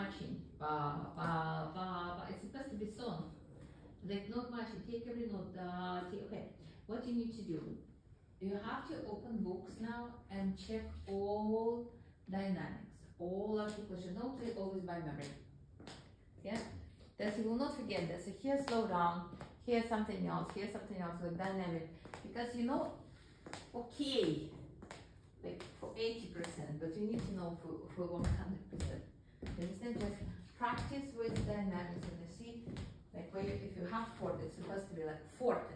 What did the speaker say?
matching. Ba, ba, ba, ba. It's supposed to be song. Like not matching. Take every note. Okay. What you need to do? You have to open books now and check all dynamics, all articulation. Don't play always by memory. Yeah. That you will not forget that. So here slow down. Here's something else. Here's something else with dynamic. Because you know, okay, like for 80%, but you need to know for 100%. You understand? Just practice with dynamics, and you see, like where if you have forte, it's supposed to be like forte.